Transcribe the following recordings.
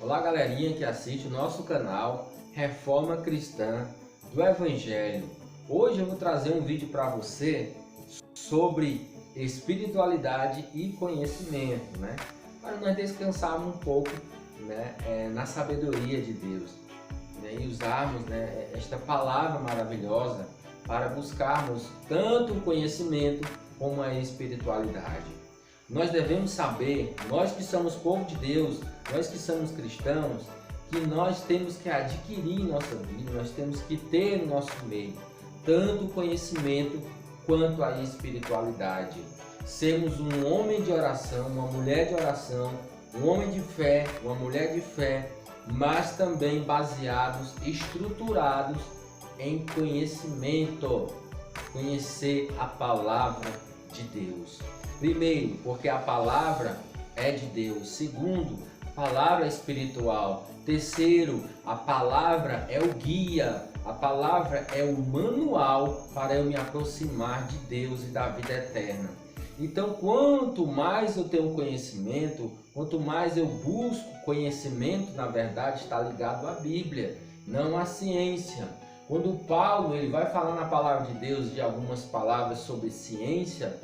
Olá, galerinha que assiste o nosso canal Reforma Cristã do Evangelho. Hoje eu vou trazer um vídeo para você sobre espiritualidade e conhecimento, para nós descansarmos um pouco, na sabedoria de Deus, e usarmos, esta palavra maravilhosa para buscarmos tanto o conhecimento como a espiritualidade. Nós devemos saber, nós que somos povo de Deus, nós que somos cristãos, que nós temos que adquirir em nossa vida, nós temos que ter no nosso meio tanto o conhecimento quanto a espiritualidade. Sermos um homem de oração, uma mulher de oração, um homem de fé, uma mulher de fé, mas também baseados, estruturados em conhecimento, conhecer a palavra de Deus. Primeiro, porque a palavra é de Deus. Segundo, a palavra é espiritual. Terceiro, a palavra é o guia. A palavra é o manual para eu me aproximar de Deus e da vida eterna. Então, quanto mais eu tenho conhecimento, quanto mais eu busco conhecimento, na verdade está ligado à Bíblia, não à ciência. Quando Paulo ele vai falar na palavra de Deus de algumas palavras sobre ciência,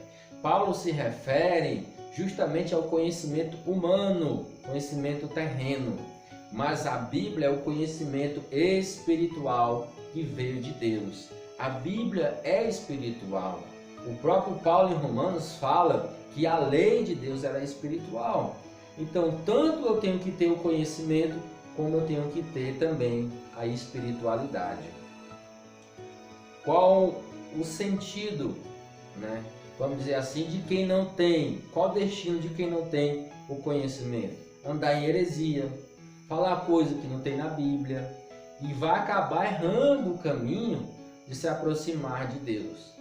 Paulo se refere justamente ao conhecimento humano, conhecimento terreno, mas a Bíblia é o conhecimento espiritual que veio de Deus. A Bíblia é espiritual. O próprio Paulo em Romanos fala que a lei de Deus era espiritual. Então, tanto eu tenho que ter o conhecimento, como eu tenho que ter também a espiritualidade. Qual o sentido, vamos dizer assim, de quem não tem? Qual o destino de quem não tem o conhecimento? Andar em heresia, falar coisa que não tem na Bíblia e vai acabar errando o caminho de se aproximar de Deus,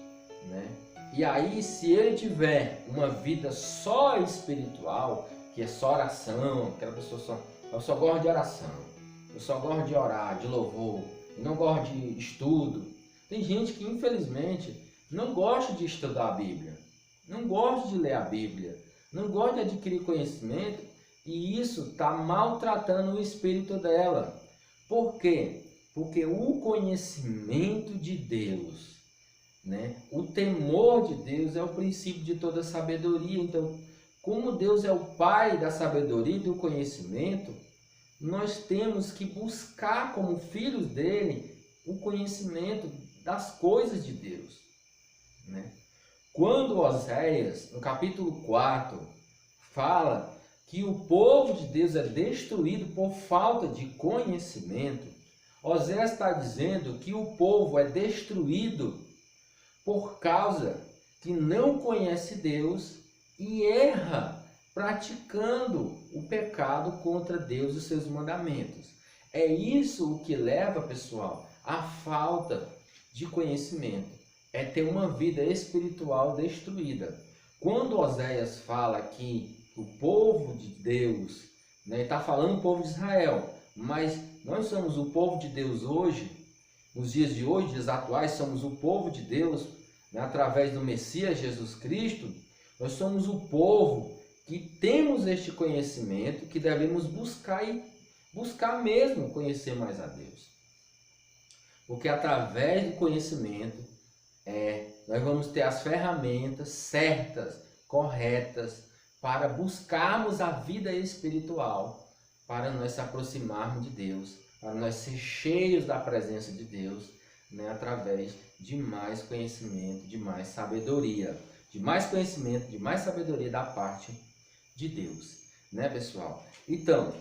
E aí, se ele tiver uma vida só espiritual, que é só oração, aquela pessoa eu só gosto de oração, eu só gosto de orar, de louvor, eu não gosto de estudo. Tem gente que infelizmente não gosta de estudar a Bíblia, não gosta de ler a Bíblia, não gosta de adquirir conhecimento, e isso está maltratando o espírito dela. Por quê? Porque o conhecimento de Deus, o temor de Deus é o princípio de toda sabedoria. Então, como Deus é o Pai da sabedoria e do conhecimento, nós temos que buscar como filhos dele o conhecimento das coisas de Deus. Quando Oséias, no capítulo 4, fala que o povo de Deus é destruído por falta de conhecimento, Oséias está dizendo que o povo é destruído por causa que não conhece Deus e erra praticando o pecado contra Deus e seus mandamentos. É isso o que leva, pessoal, à falta de conhecimento. É ter uma vida espiritual destruída. Quando Oséias fala que o povo de Deus, está falando o povo de Israel, mas nós somos o povo de Deus hoje, nos dias de hoje, dias atuais, somos o povo de Deus, através do Messias Jesus Cristo. Nós somos o povo que temos este conhecimento, que devemos buscar e buscar mesmo conhecer mais a Deus. Porque através do conhecimento, nós vamos ter as ferramentas certas, corretas, para buscarmos a vida espiritual, para nós se aproximarmos de Deus, para nós ser cheios da presença de Deus, através de mais conhecimento, de mais sabedoria, de mais conhecimento, de mais sabedoria da parte de Deus, pessoal? Então,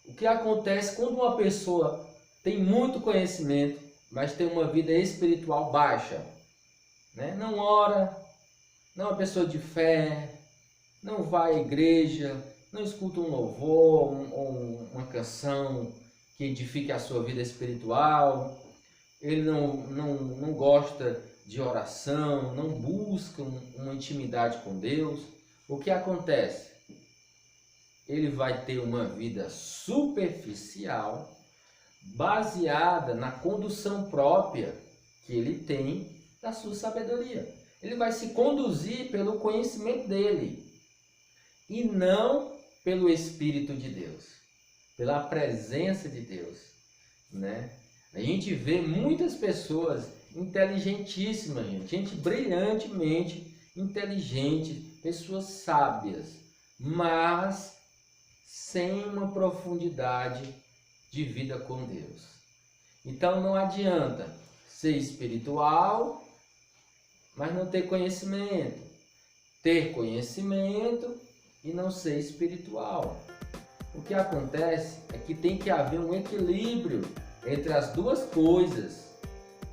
o que acontece quando uma pessoa tem muito conhecimento, mas tem uma vida espiritual baixa? Não ora, não é uma pessoa de fé, não vai à igreja, não escuta um louvor ou uma canção que edifique a sua vida espiritual, ele não gosta de oração, não busca uma intimidade com Deus. O que acontece? Ele vai ter uma vida superficial, baseada na condução própria que ele tem da sua sabedoria. Ele vai se conduzir pelo conhecimento dele e não pelo Espírito de Deus. pela presença de Deus, né? A gente vê muitas pessoas inteligentíssimas, gente brilhantemente inteligente, pessoas sábias, mas sem uma profundidade de vida com Deus. Então não adianta ser espiritual, mas não ter conhecimento. Ter conhecimento e não ser espiritual. O que acontece é que tem que haver um equilíbrio entre as duas coisas.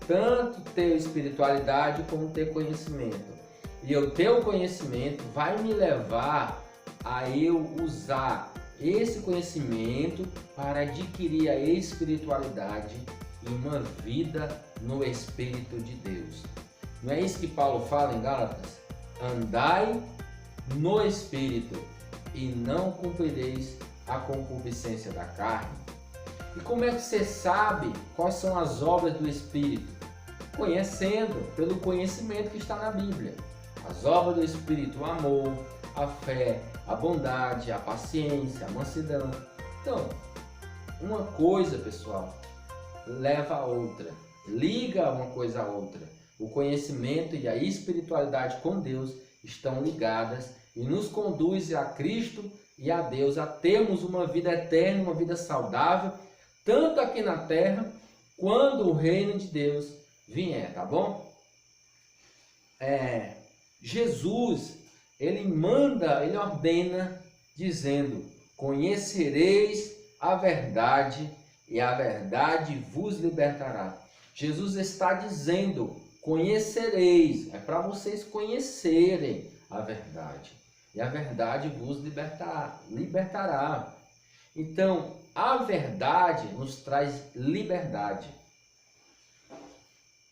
Tanto ter espiritualidade como ter conhecimento. E eu ter o conhecimento vai me levar a eu usar esse conhecimento para adquirir a espiritualidade e uma vida no Espírito de Deus. Não é isso que Paulo fala em Gálatas? Andai no Espírito e não cumprireis a concupiscência da carne. E como é que você sabe quais são as obras do Espírito? Conhecendo, pelo conhecimento que está na Bíblia. As obras do Espírito, o amor, a fé, a bondade, a paciência, a mansidão. Então, uma coisa, pessoal, leva a outra, liga uma coisa a outra. O conhecimento e a espiritualidade com Deus estão ligadas e nos conduz a Cristo e a Deus a termos uma vida eterna, uma vida saudável, tanto aqui na terra, quando o reino de Deus vier, tá bom? Jesus, ele ordena, dizendo: conhecereis a verdade e a verdade vos libertará. Jesus está dizendo: conhecereis, é para vocês conhecerem a verdade, e a verdade vos libertará. Então, a verdade nos traz liberdade.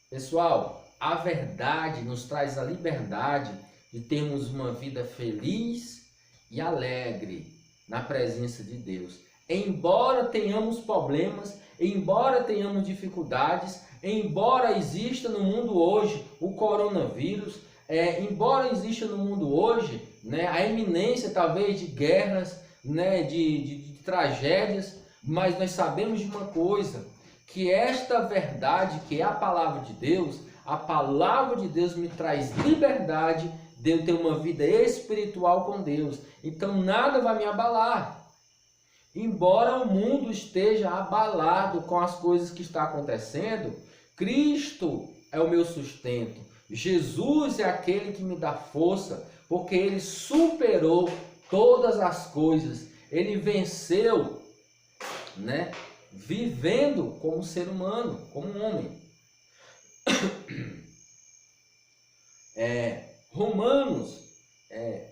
Pessoal, a verdade nos traz a liberdade de termos uma vida feliz e alegre na presença de Deus. Embora tenhamos problemas, embora tenhamos dificuldades, embora exista no mundo hoje o coronavírus, embora exista no mundo hoje, né, a iminência talvez de guerras, né, de tragédias, mas nós sabemos de uma coisa, que esta verdade, que é a palavra de Deus, a palavra de Deus me traz liberdade de eu ter uma vida espiritual com Deus. Então nada vai me abalar. Embora o mundo esteja abalado com as coisas que estão acontecendo, Cristo é o meu sustento. Jesus é aquele que me dá força, porque Ele superou todas as coisas. Ele venceu, né? Vivendo como ser humano, como um homem. Romanos,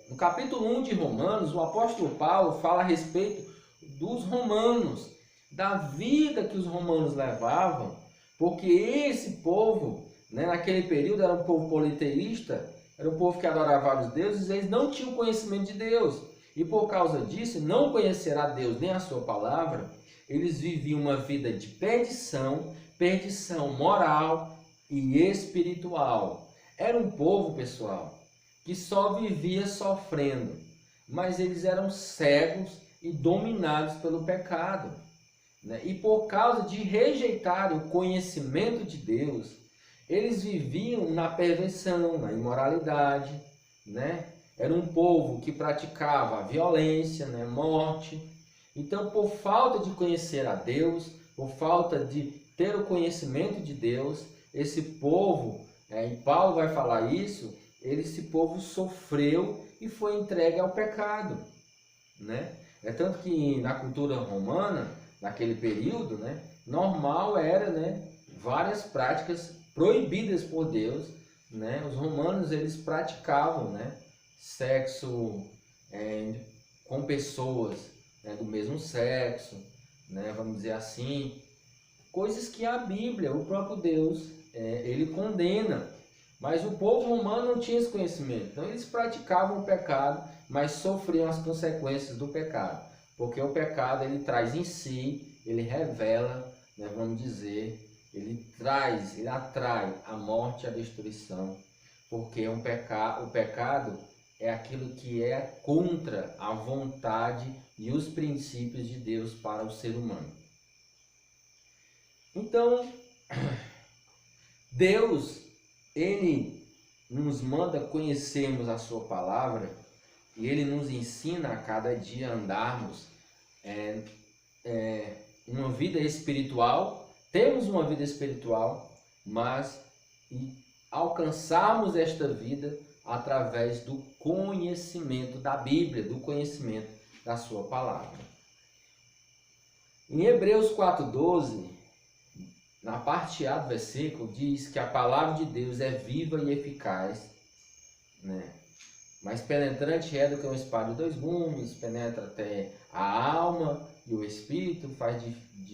no capítulo 1 de Romanos, o apóstolo Paulo fala a respeito dos romanos, da vida que os romanos levavam, porque esse povo, né, naquele período era um povo politeísta, era um povo que adorava vários deuses, eles não tinham conhecimento de Deus, e por causa disso, não conhecer a Deus nem a sua palavra, eles viviam uma vida de perdição moral e espiritual. Era um povo, pessoal, que só vivia sofrendo, mas eles eram cegos e dominados pelo pecado, né? E por causa de rejeitarem o conhecimento de Deus, eles viviam na perversão, na imoralidade, né? Era um povo que praticava a violência, né? Morte. Então, por falta de conhecer a Deus, por falta de ter o conhecimento de Deus, esse povo, e Paulo vai falar isso, esse povo sofreu e foi entregue ao pecado, né? É tanto que na cultura romana, naquele período, né, normal era, né, várias práticas proibidas por Deus, né? Os romanos, eles praticavam, né, sexo com pessoas, né, do mesmo sexo, né, vamos dizer assim, coisas que a Bíblia, o próprio Deus, ele condena. Mas o povo romano não tinha esse conhecimento, então eles praticavam o pecado, mas sofriam as consequências do pecado, porque o pecado ele traz em si, ele revela, né, vamos dizer, ele atrai a morte e a destruição, porque o pecado é aquilo que é contra a vontade e os princípios de Deus para o ser humano. Então, Deus, Ele nos manda conhecermos a sua palavra e Ele nos ensina a cada dia a andarmos uma vida espiritual, temos uma vida espiritual, mas alcançarmos esta vida através do conhecimento da Bíblia, do conhecimento da sua palavra. Em Hebreus 4:12, na parte A do versículo, diz que a palavra de Deus é viva e eficaz, mais penetrante é do que uma espada de dois gumes, penetra até a alma e o espírito, faz de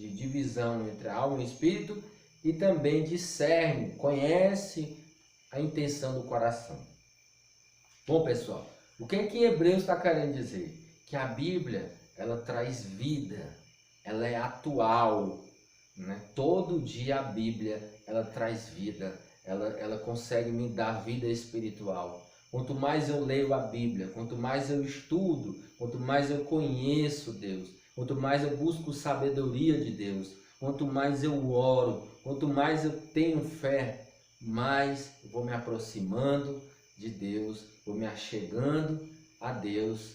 divisão entre a alma e o espírito, e também discerne, conhece a intenção do coração. Bom, pessoal, o que é que Hebreus está querendo dizer? Que a Bíblia, ela traz vida, ela é atual, Todo dia a Bíblia, ela traz vida, ela consegue me dar vida espiritual. Quanto mais eu leio a Bíblia, quanto mais eu estudo, quanto mais eu conheço Deus, quanto mais eu busco sabedoria de Deus, quanto mais eu oro, quanto mais eu tenho fé, mais eu vou me aproximando de Deus, vou me achegando a Deus,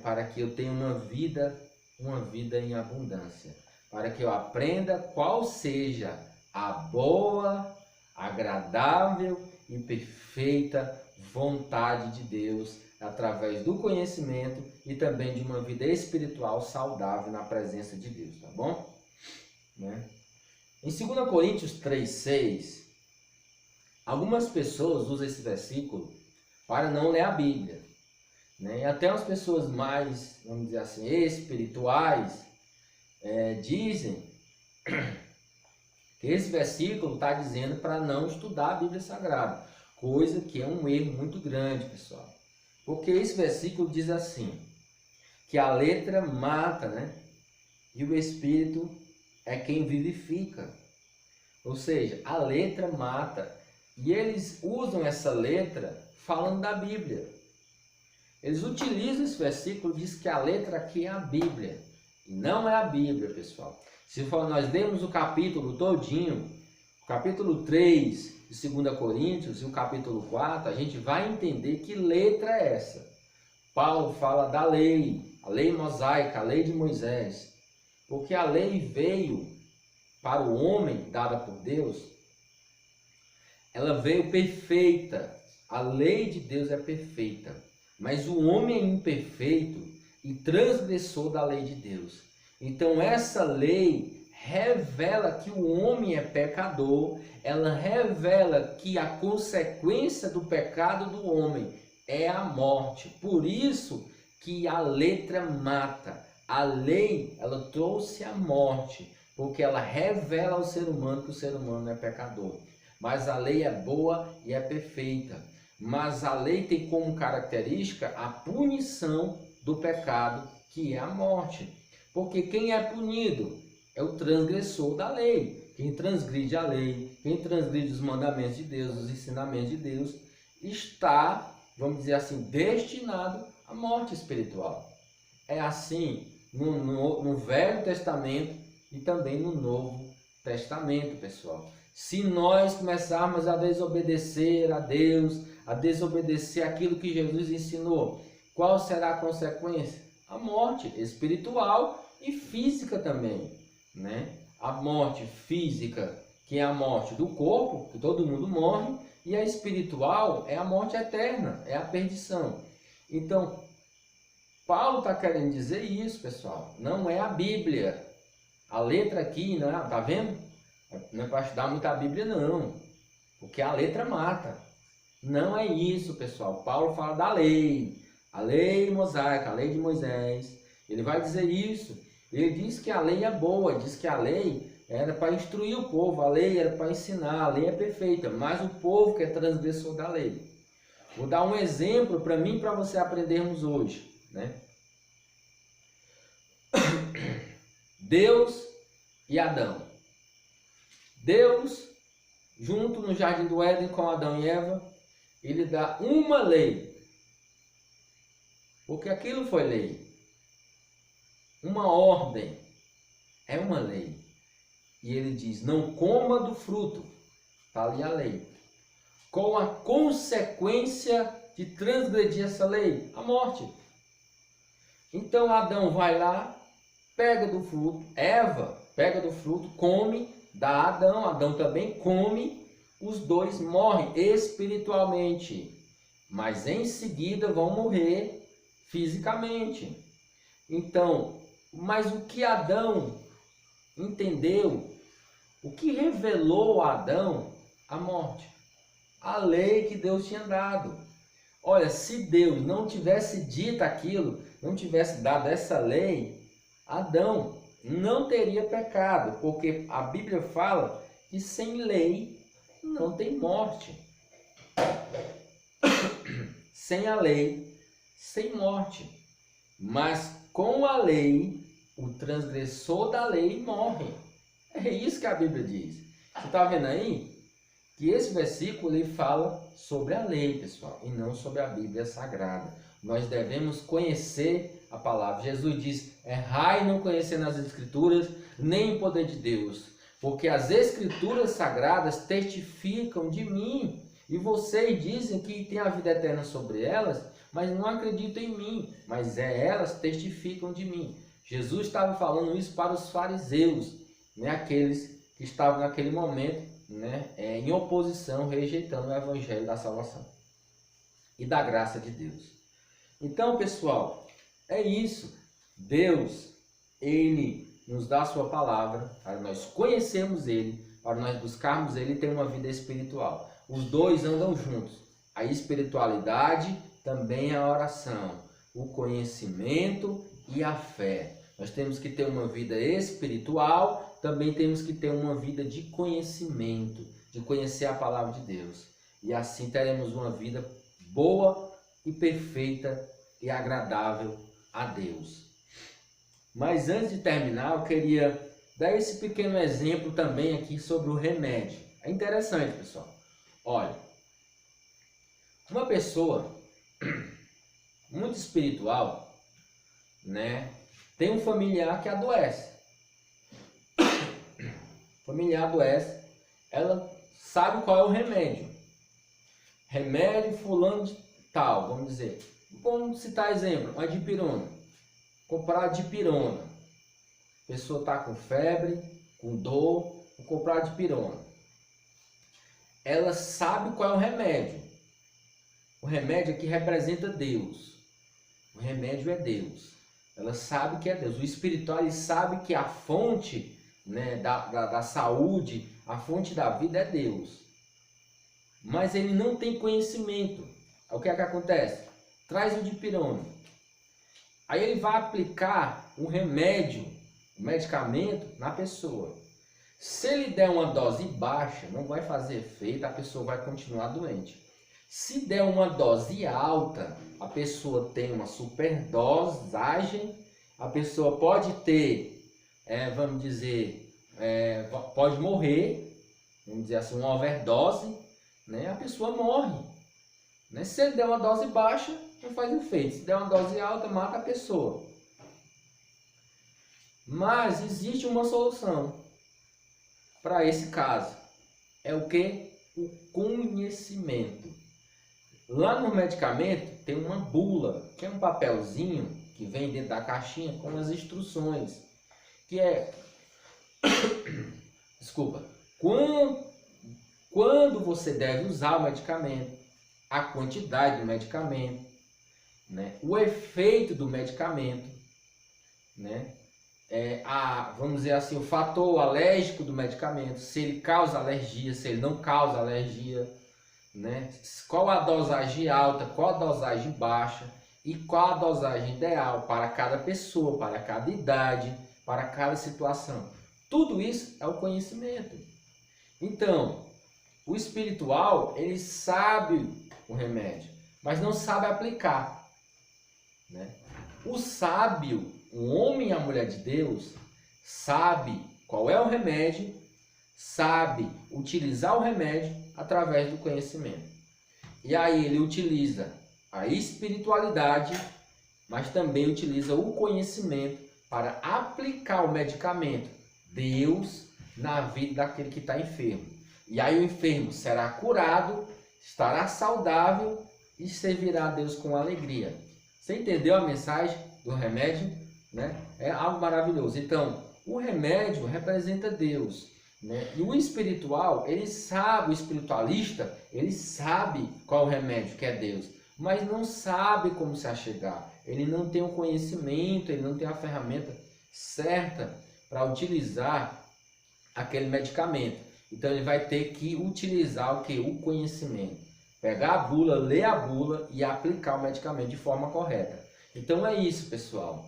para que eu tenha uma vida em abundância, para que eu aprenda qual seja a boa, agradável e perfeita vontade de Deus, através do conhecimento e também de uma vida espiritual saudável na presença de Deus, tá bom? Em 2 Coríntios 3:6, algumas pessoas usam esse versículo para não ler a Bíblia, E até as pessoas mais, vamos dizer assim, espirituais, dizem que esse versículo está dizendo para não estudar a Bíblia Sagrada, coisa que é um erro muito grande, pessoal. Porque esse versículo diz assim, que a letra mata, e o Espírito é quem vivifica. Ou seja, a letra mata. E eles usam essa letra falando da Bíblia. Eles utilizam esse versículo, diz que a letra aqui é a Bíblia. E não é a Bíblia, pessoal. Se nós lermos o capítulo todinho, o capítulo 3 de 2 Coríntios e o capítulo 4, a gente vai entender que letra é essa. Paulo fala da lei, a lei mosaica, a lei de Moisés. Porque a lei veio para o homem, dada por Deus, ela veio perfeita. A lei de Deus é perfeita. Mas o homem é imperfeito e transgressor da lei de Deus. Então essa lei revela que o homem é pecador, ela revela que a consequência do pecado do homem é a morte. Por isso que a letra mata. A lei, ela trouxe a morte, porque ela revela ao ser humano que o ser humano é pecador. Mas a lei é boa e é perfeita. Mas a lei tem como característica a punição do pecado, que é a morte. Porque quem é punido é o transgressor da lei. Quem transgride a lei, quem transgride os mandamentos de Deus, os ensinamentos de Deus, está, vamos dizer assim, destinado à morte espiritual. É assim no Velho Testamento e também no Novo Testamento, pessoal. Se nós começarmos a desobedecer a Deus, a desobedecer aquilo que Jesus ensinou, qual será a consequência? A morte espiritual e física também, A morte física, que é a morte do corpo, que todo mundo morre, e a espiritual é a morte eterna, é a perdição. Então, Paulo está querendo dizer isso, pessoal. Não é a Bíblia. A letra aqui, tá vendo? Não é para estudar muito a Bíblia, não. Porque a letra mata. Não é isso, pessoal. Paulo fala da lei. A lei mosaica, a lei de Moisés. Ele vai dizer isso. Ele diz que a lei é boa. Diz que a lei era para instruir o povo. A lei era para ensinar. A lei é perfeita. Mas o povo que é transgressor da lei. Vou dar um exemplo para mim e para você aprendermos hoje. Deus e Adão. Deus, junto no Jardim do Éden com Adão e Eva, ele dá uma lei. Porque aquilo foi lei. Uma ordem é uma lei. E ele diz, não coma do fruto. Está ali a lei. Qual a consequência de transgredir essa lei? A morte. Então Adão vai lá, pega do fruto, Eva pega do fruto, come, dá a Adão, Adão também come, os dois morrem espiritualmente, mas em seguida vão morrer fisicamente. Então, mas o que Adão entendeu, o que revelou a Adão? A morte. A lei que Deus tinha dado. Olha, se Deus não tivesse dito aquilo, não tivesse dado essa lei, Adão não teria pecado, porque a Bíblia fala que sem lei não tem morte. Sem a lei, sem morte. Mas com a lei, o transgressor da lei morre. É isso que a Bíblia diz. Você está vendo aí? Que esse versículo ele fala sobre a lei, pessoal, e não sobre a Bíblia Sagrada. Nós devemos conhecer a palavra. Jesus diz, errai não conhecendo as Escrituras, nem o poder de Deus. Porque as Escrituras Sagradas testificam de mim. E vocês dizem que tem a vida eterna sobre elas, mas não acreditam em mim. Mas elas testificam de mim. Jesus estava falando isso para os fariseus, né? Aqueles que estavam naquele momento, né? Em oposição, rejeitando o Evangelho da salvação e da graça de Deus. Então, pessoal, é isso. Deus, Ele nos dá a sua palavra para nós conhecermos Ele, para nós buscarmos Ele e ter uma vida espiritual. Os dois andam juntos. A espiritualidade, também a oração, o conhecimento e a fé. Nós temos que ter uma vida espiritual, também temos que ter uma vida de conhecimento, de conhecer a palavra de Deus. E assim teremos uma vida boa e perfeita e agradável a Deus. Mas antes de terminar, eu queria dar esse pequeno exemplo também aqui sobre o remédio. É interessante, pessoal. Olha, uma pessoa muito espiritual, né, tem um familiar que adoece. O familiar adoece, ela sabe qual é o remédio. Remédio fulano de tal, vamos dizer. Vamos citar exemplo, uma dipirona. Comprar dipirona. A pessoa está com febre, com dor, vou comprar dipirona. Ela sabe qual é o remédio. O remédio aqui representa Deus. O remédio é Deus. Ela sabe que é Deus. O espiritual ele sabe que a fonte, né, da saúde, a fonte da vida é Deus. Mas ele não tem conhecimento. O que é que acontece? Traz o dipirona. Aí ele vai aplicar um remédio, um medicamento na pessoa. Se ele der uma dose baixa, não vai fazer efeito, a pessoa vai continuar doente. Se der uma dose alta, a pessoa tem uma superdosagem, a pessoa pode ter, vamos dizer, pode morrer, vamos dizer assim, uma overdose, né? A pessoa morre. Né? Se ele der uma dose baixa, não faz efeito. Se der uma dose alta, mata a pessoa. Mas existe uma solução para esse caso. É o que? O conhecimento. Lá no medicamento tem uma bula, que é um papelzinho que vem dentro da caixinha com as instruções. Que é... Desculpa. Quando você deve usar o medicamento, a quantidade do medicamento, né? O efeito do medicamento, né? Vamos dizer assim, o fator alérgico do medicamento, se ele causa alergia, se ele não causa alergia, né? Qual a dosagem alta, qual a dosagem baixa e qual a dosagem ideal para cada pessoa, para cada idade, para cada situação. Tudo isso é o conhecimento. Então, o espiritual, ele sabe o remédio, mas não sabe aplicar, né? O sábio, o homem e a mulher de Deus, sabe qual é o remédio, sabe utilizar o remédio através do conhecimento. E aí ele utiliza a espiritualidade mas também utiliza o conhecimento para aplicar o medicamento, Deus, na vida daquele que está enfermo. E aí o enfermo será curado, estará saudável e servirá a Deus com alegria. Você entendeu a mensagem do remédio? Né? É algo maravilhoso. Então, o remédio representa Deus. Né? E o espiritual, ele sabe, o espiritualista, ele sabe qual o remédio, que é Deus, mas não sabe como se achegar. Ele não tem o conhecimento, ele não tem a ferramenta certa para utilizar aquele medicamento. Então ele vai ter que utilizar o que? O conhecimento. Pegar a bula, ler a bula e aplicar o medicamento de forma correta. Então é isso, pessoal.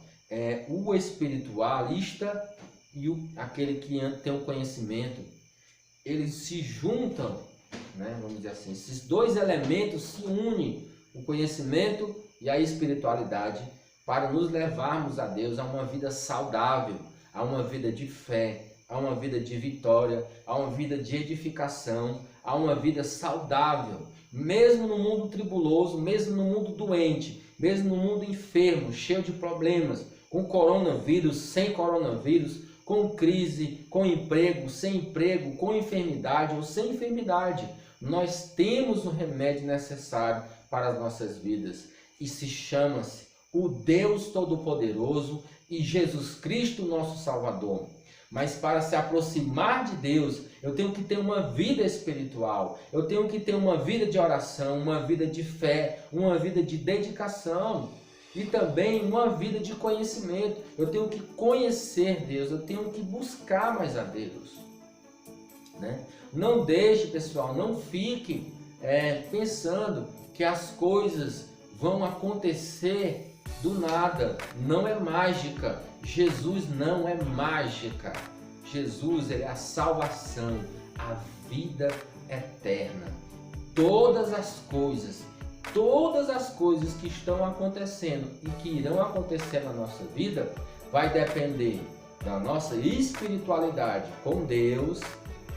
O espiritualista e aquele que tem o conhecimento, eles se juntam, né? Vamos dizer assim, esses dois elementos se unem, o conhecimento e a espiritualidade, para nos levarmos a Deus, a uma vida saudável, a uma vida de fé, a uma vida de vitória, a uma vida de edificação, a uma vida saudável, mesmo no mundo tribuloso, mesmo no mundo doente, mesmo no mundo enfermo, cheio de problemas, com coronavírus, sem coronavírus, com crise, com emprego, sem emprego, com enfermidade ou sem enfermidade. Nós temos o remédio necessário para as nossas vidas e chama-se o Deus Todo-Poderoso e Jesus Cristo, nosso Salvador. Mas para se aproximar de Deus, eu tenho que ter uma vida espiritual, eu tenho que ter uma vida de oração, uma vida de fé, uma vida de dedicação e também uma vida de conhecimento. Eu tenho que conhecer Deus, eu tenho que buscar mais a Deus, né? Não deixe, pessoal, não fique pensando que as coisas vão acontecer do nada. Não é mágica. Jesus não é mágica. Jesus, ele é a salvação, a vida eterna. Todas as coisas que estão acontecendo e que irão acontecer na nossa vida vai depender da nossa espiritualidade com Deus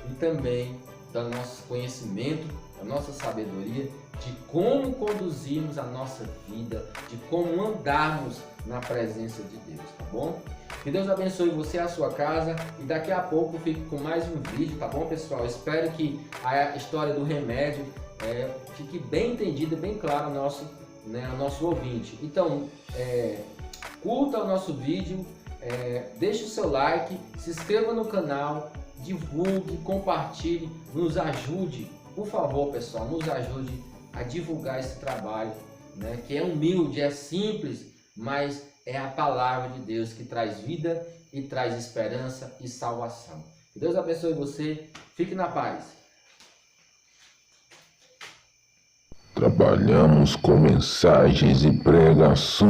e também do nosso conhecimento, da nossa sabedoria, de como conduzirmos a nossa vida, de como andarmos na presença de Deus, tá bom? Que Deus abençoe você e a sua casa e daqui a pouco eu fico com mais um vídeo, tá bom, pessoal? Espero que a história do remédio fique bem entendida, bem clara ao nosso ouvinte. Então, curta o nosso vídeo, deixe o seu like, se inscreva no canal, divulgue, compartilhe, nos ajude, por favor, pessoal, nos ajude a divulgar esse trabalho, né, que é humilde, é simples, mas é a palavra de Deus que traz vida e traz esperança e salvação. Que Deus abençoe você, fique na paz. Trabalhamos com mensagens e pregações.